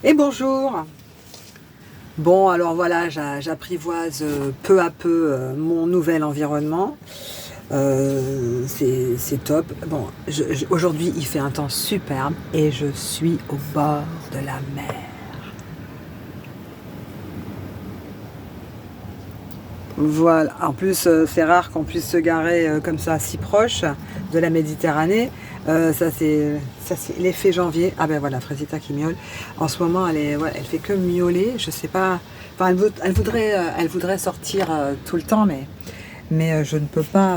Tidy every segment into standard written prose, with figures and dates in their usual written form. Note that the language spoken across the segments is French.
Et bonjour. Bon, alors voilà, j'apprivoise peu à peu mon nouvel environnement. C'est top. Bon, aujourd'hui, il fait un temps superbe et je suis au bord de la mer. Voilà. En plus, c'est rare qu'on puisse se garer comme ça, si proche de la Méditerranée. Ça, c'est l'effet janvier. Ah ben voilà, Frésita qui miaule. En ce moment, ouais, elle fait que miauler. Je sais pas. Enfin, elle voudrait sortir tout le temps, mais je ne peux pas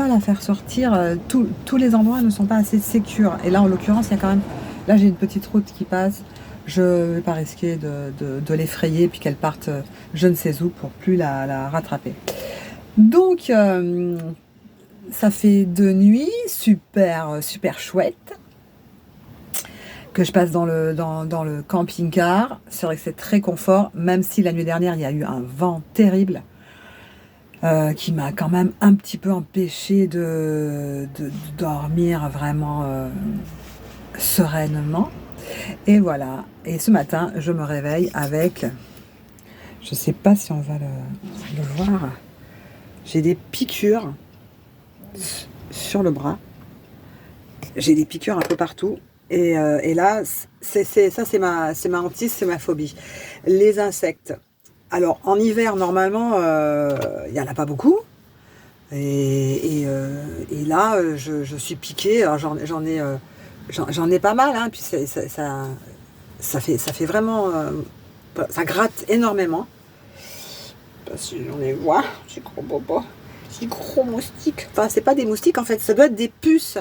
la faire sortir. Tous les endroits ne sont pas assez sécures. Et là, en l'occurrence, il y a quand même. Là, j'ai une petite route qui passe. Je ne vais pas risquer de l'effrayer puis qu'elle parte je ne sais où pour plus la rattraper. Donc, ça fait 2 nuits super chouettes que je passe dans le camping-car. C'est vrai que c'est très confort, même si la nuit dernière, il y a eu un vent terrible qui m'a quand même un petit peu empêché de dormir vraiment sereinement. Et voilà. Et ce matin, je me réveille avec, je sais pas si on va le voir, j'ai des piqûres sur le bras. J'ai des piqûres un peu partout. Et là, c'est ma hantise, c'est ma phobie. Les insectes. Alors, en hiver, normalement, il n'y en a pas beaucoup. Et là, je suis piquée. Alors, j'en ai pas mal, hein, puis ça fait vraiment. Ça gratte énormément. Parce que j'en ai. Ouah, j'ai gros bobo. J'ai gros moustiques. Enfin, c'est pas des moustiques en fait, ça doit être des puces.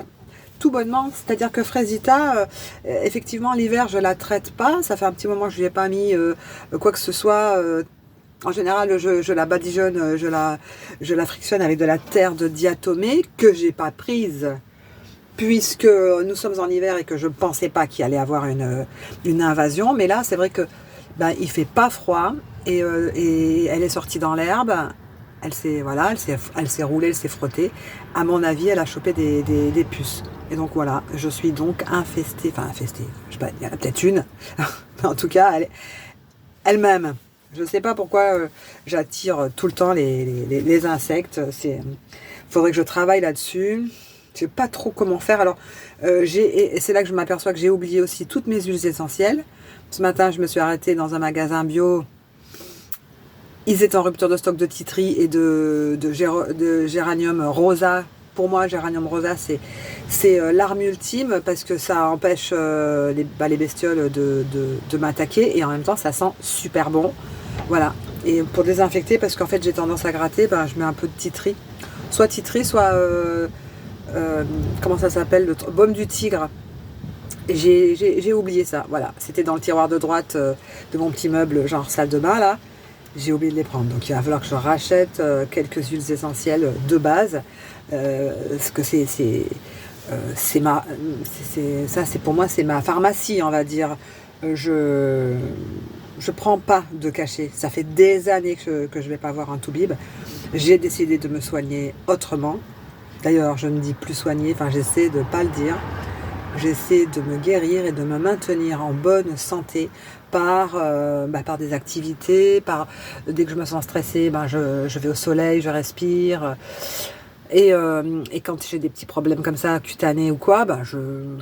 Tout bonnement, c'est-à-dire que Frésita, effectivement, l'hiver, je la traite pas. Ça fait un petit moment que je lui ai pas mis quoi que ce soit. En général, je la badigeonne, je la frictionne avec de la terre de diatomée que j'ai pas prise puisque nous sommes en hiver et que je ne pensais pas qu'il allait avoir une invasion. Mais là, c'est vrai que ben, il fait pas froid et elle est sortie dans l'herbe. Elle s'est roulée, elle s'est frottée. À mon avis, elle a chopé des puces. Et donc voilà, je suis donc infestée, enfin infestée, je sais pas, il y en a peut-être une, mais en tout cas, elle-même. Je ne sais pas pourquoi j'attire tout le temps les insectes. Faudrait que je travaille là-dessus. Je sais pas trop comment faire. Alors, et c'est là que je m'aperçois que j'ai oublié aussi toutes mes huiles essentielles. Ce matin, je me suis arrêtée dans un magasin bio. Ils étaient en rupture de stock de titri et de géranium rosa. Pour moi, géranium rosa, c'est l'arme ultime parce que ça empêche les bestioles de m'attaquer et en même temps, ça sent super bon. Voilà. Et pour désinfecter, parce qu'en fait, j'ai tendance à gratter, ben, je mets un peu de titri. Soit titri, soit comment ça s'appelle, le baume du tigre. J'ai oublié ça, voilà. C'était dans le tiroir de droite de mon petit meuble, genre salle de bain, là. J'ai oublié de les prendre. Donc il va falloir que je rachète quelques huiles essentielles de base. Parce que c'est pour moi, c'est ma pharmacie, on va dire. Je prends pas de cachet. Ça fait des années que je vais pas voir un toubib. J'ai décidé de me soigner autrement. D'ailleurs, je ne dis plus soigner, enfin j'essaie de pas le dire. J'essaie de me guérir et de me maintenir en bonne santé par des activités, dès que je me sens stressée, ben je vais au soleil, je respire. Et quand j'ai des petits problèmes comme ça, cutanés ou quoi, ben je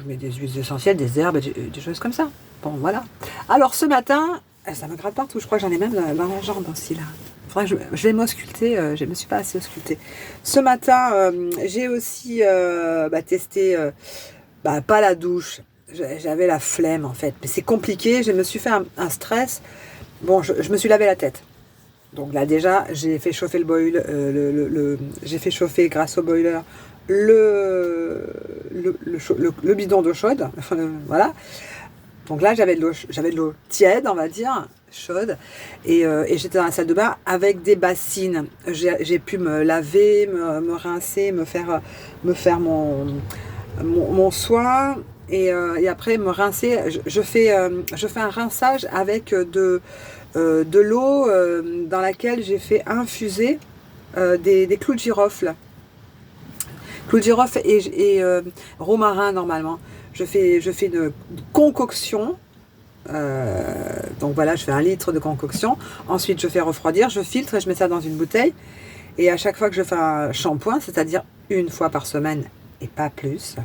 mets des huiles essentielles, des herbes, des choses comme ça. Bon, voilà. Alors ce matin, ça me gratte partout, je crois que j'en ai même dans la jambe aussi là. Faudrait que je vais m'ausculter, je ne me suis pas assez auscultée. Ce matin, j'ai aussi testé, pas la douche, j'avais la flemme en fait, mais c'est compliqué, je me suis fait un stress. Bon, je me suis lavé la tête. Donc là déjà, j'ai fait chauffer le boiler, j'ai fait chauffer grâce au boiler le bidon d'eau chaude. Voilà. Donc là, j'avais de l'eau tiède, on va dire, chaude, et j'étais dans la salle de bain avec des bassines. J'ai pu me laver, me rincer, me faire mon soin, et après me rincer. Je fais un rinçage avec de l'eau dans laquelle j'ai fait infuser des clous de girofle. Clous de girofle et romarin normalement. je fais une concoction. Donc voilà, je fais 1 litre de concoction. Ensuite, je fais refroidir, je filtre et je mets ça dans une bouteille. Et à chaque fois que je fais un shampoing, c'est-à-dire 1 fois par semaine et pas plus,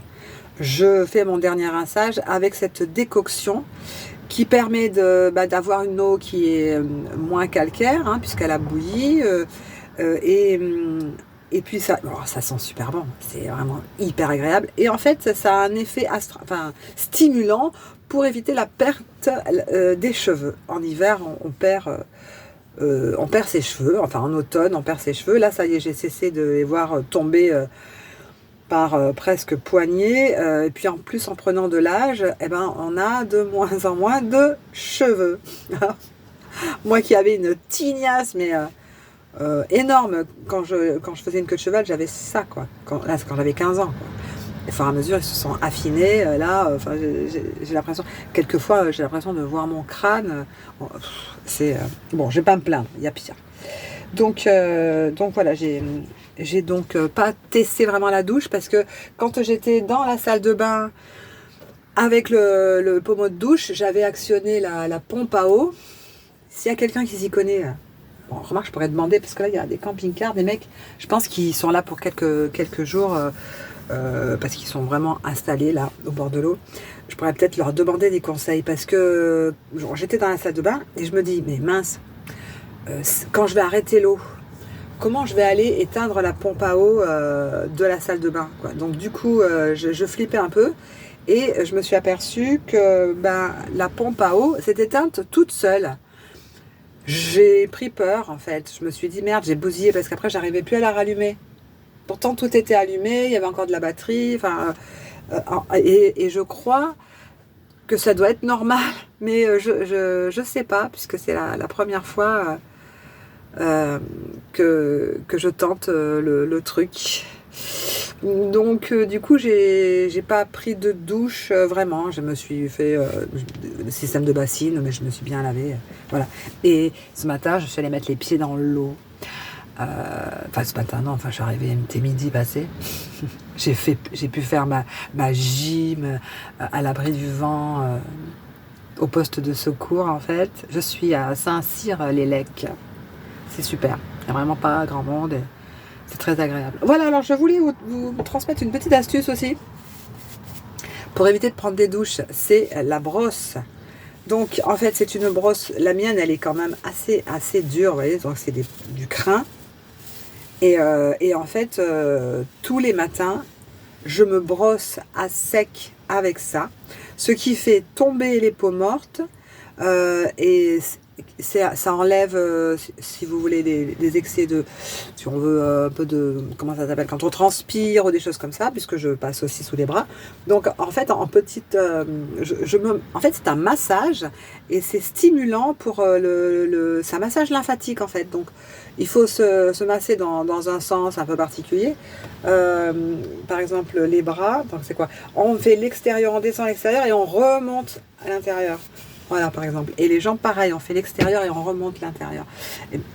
je fais mon dernier rinçage avec cette décoction qui permet d'avoir une eau qui est moins calcaire, hein, puisqu'elle a bouilli. Et puis ça sent super bon, c'est vraiment hyper agréable. Et en fait, ça a un effet stimulant pour éviter la perte des cheveux. En hiver, on perd ses cheveux, enfin en automne, on perd ses cheveux. Là, ça y est, j'ai cessé de les voir tomber par presque poignée. Et puis en plus, en prenant de l'âge, eh ben, on a de moins en moins de cheveux. Moi qui avais une tignasse, mais énorme, quand je faisais une queue de cheval, j'avais ça, quoi. Quand j'avais 15 ans, quoi. Et au fur et à mesure, ils se sont affinés. Enfin, j'ai l'impression, quelquefois, j'ai l'impression de voir mon crâne. Bon, je vais pas me plaindre, il y a pire. Donc voilà, j'ai donc pas testé vraiment la douche parce que quand j'étais dans la salle de bain avec le pommeau de douche, j'avais actionné la pompe à eau. S'il y a quelqu'un qui s'y connaît, bon, remarque, je pourrais demander parce que là, il y a des camping-cars, des mecs, je pense qu'ils sont là pour quelques jours parce qu'ils sont vraiment installés là au bord de l'eau. Je pourrais peut-être leur demander des conseils parce que j'étais dans la salle de bain et je me dis, mais mince, quand je vais arrêter l'eau, comment je vais aller éteindre la pompe à eau de la salle de bain, quoi. Donc du coup, je flippais un peu et je me suis aperçue que la pompe à eau s'est éteinte toute seule. J'ai pris peur en fait, je me suis dit merde, j'ai bousillé parce qu'après j'arrivais plus à la rallumer. Pourtant tout était allumé, il y avait encore de la batterie, et je crois que ça doit être normal, mais je sais pas puisque c'est la première fois que je tente le truc. Donc du coup j'ai pas pris de douche vraiment, je me suis fait le système de bassine, mais je me suis bien lavée, voilà. Et ce matin je suis allée mettre les pieds dans l'eau, enfin ce matin non, enfin je suis arrivée, il était midi passé. j'ai pu faire ma gym à l'abri du vent au poste de secours en fait. Je suis à Saint-Cyr-les-Lecs, c'est super, il n'y a vraiment pas grand monde. C'est très agréable. Voilà, alors je voulais vous transmettre une petite astuce aussi pour éviter de prendre des douches, c'est la brosse. Donc en fait c'est une brosse, la mienne elle est quand même assez dure, vous voyez, donc c'est du crin. Et en fait tous les matins je me brosse à sec avec ça, ce qui fait tomber les peaux mortes et ça enlève, si vous voulez, des excès de, si on veut, un peu de, comment ça s'appelle, quand on transpire ou des choses comme ça, puisque je passe aussi sous les bras. Donc en fait, en petite, en fait c'est un massage et c'est stimulant pour c'est un massage lymphatique en fait. Donc il faut se masser dans un sens un peu particulier. Par exemple les bras, donc c'est quoi? On fait l'extérieur, on descend à l'extérieur et on remonte à l'intérieur. Voilà, par exemple. Et les jambes, pareil, on fait l'extérieur et on remonte l'intérieur.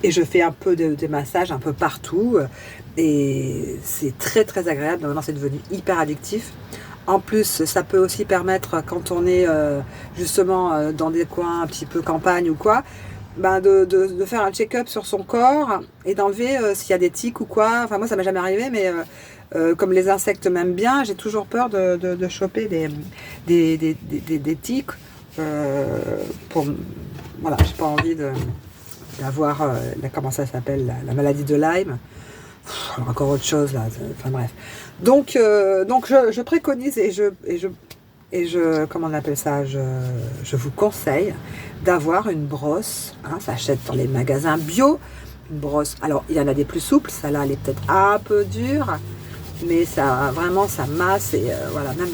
Et je fais un peu de massage un peu partout. Et c'est très, très agréable. Maintenant, c'est devenu hyper addictif. En plus, ça peut aussi permettre, quand on est justement dans des coins un petit peu campagne ou quoi, de faire un check-up sur son corps et d'enlever s'il y a des tiques ou quoi. Enfin, moi, ça m'est jamais arrivé, mais comme les insectes m'aiment bien, j'ai toujours peur de choper des tiques. Voilà, j'ai pas envie d'avoir comment ça s'appelle, la maladie de Lyme. Encore autre chose là, enfin bref. Donc je préconise et je comment on appelle ça, je vous conseille d'avoir une brosse, hein, ça achète dans les magasins bio, une brosse. Alors il y en a des plus souples, celle-là elle est peut-être un peu dure, mais ça vraiment ça masse et voilà, même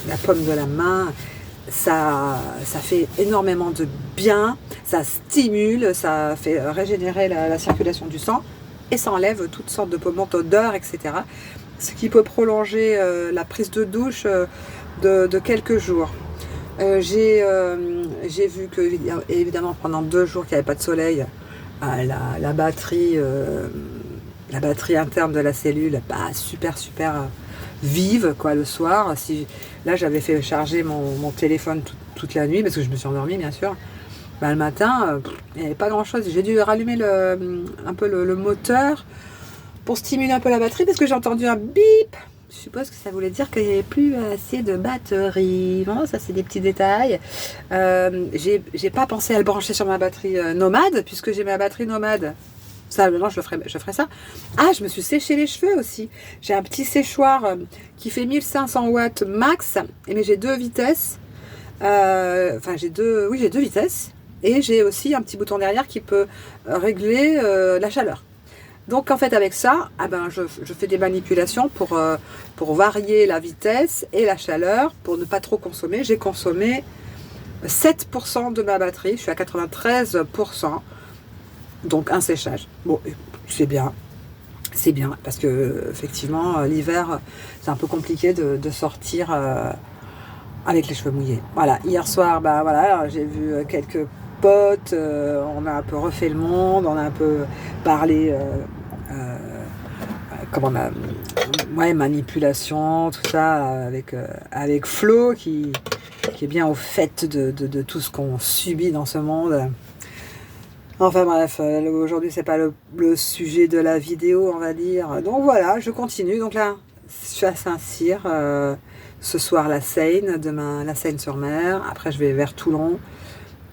la paume de la main. Ça fait énormément de bien, ça stimule, ça fait régénérer la circulation du sang et ça enlève toutes sortes de peaux mortes, odeurs, etc. Ce qui peut prolonger la prise de douche de quelques jours. J'ai vu que, évidemment, pendant 2 jours qu'il n'y avait pas de soleil, la batterie interne de la cellule, super vive, quoi, le soir. Là, j'avais fait charger mon téléphone toute la nuit, parce que je me suis endormie, bien sûr. Le matin, il n'y avait pas grand-chose. J'ai dû rallumer un peu le moteur pour stimuler un peu la batterie, parce que j'ai entendu un bip. Je suppose que ça voulait dire qu'il n'y avait plus assez de batterie. Bon, ça, c'est des petits détails. J'ai pas pensé à le brancher sur ma batterie Nomade, puisque j'ai ma batterie Nomade. Ça, maintenant, je ferai ça. Ah, je me suis séché les cheveux aussi. J'ai un petit séchoir qui fait 1500 watts max, mais j'ai 2 vitesses. J'ai deux vitesses. Et j'ai aussi un petit bouton derrière qui peut régler la chaleur. Donc en fait avec ça, je fais des manipulations pour varier la vitesse et la chaleur, pour ne pas trop consommer. J'ai consommé 7% de ma batterie, je suis à 93%, donc un séchage. Bon, c'est bien, parce que effectivement l'hiver c'est un peu compliqué de sortir avec les cheveux mouillés. Voilà, hier soir, j'ai vu quelques potes, on a un peu refait le monde, on a un peu parlé manipulation, tout ça, avec Flo qui est bien au fait de tout ce qu'on subit dans ce monde. Enfin bref, aujourd'hui c'est pas le sujet de la vidéo, on va dire. Donc voilà, je continue. Donc là, je suis à Saint-Cyr, ce soir la Seine, demain la Seine-sur-Mer, après je vais vers Toulon.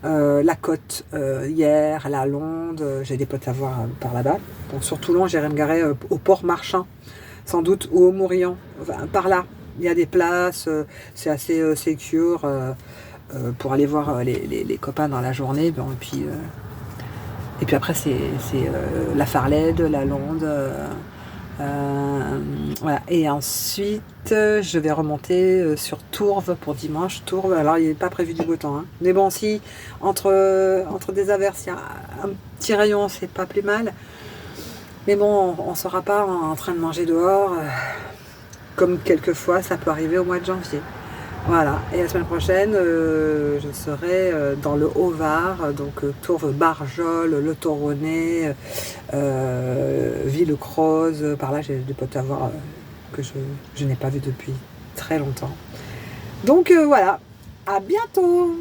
La Côte hier, la Londe, j'ai des potes à voir par là-bas. Donc sur Toulon, j'irai me garer au port Marchand, sans doute, ou au Mourillon, par là. Il y a des places, c'est assez secure pour aller voir les copains dans la journée. Bon, et puis après, c'est la Farlède, la Londe. Voilà. Et ensuite je vais remonter sur Tourves pour dimanche. Tourves, alors il n'est pas prévu du beau temps, hein. Mais bon, si entre des averses il y a un petit rayon, c'est pas plus mal. Mais bon, on ne sera pas en train de manger dehors comme quelquefois ça peut arriver au mois de janvier. Voilà, et la semaine prochaine, je serai dans le Haut-Var, donc Tourves, Barjol, Le Toronnais, Villecroze. Par là, j'ai des potes à voir que je n'ai pas vu depuis très longtemps. Donc voilà, à bientôt!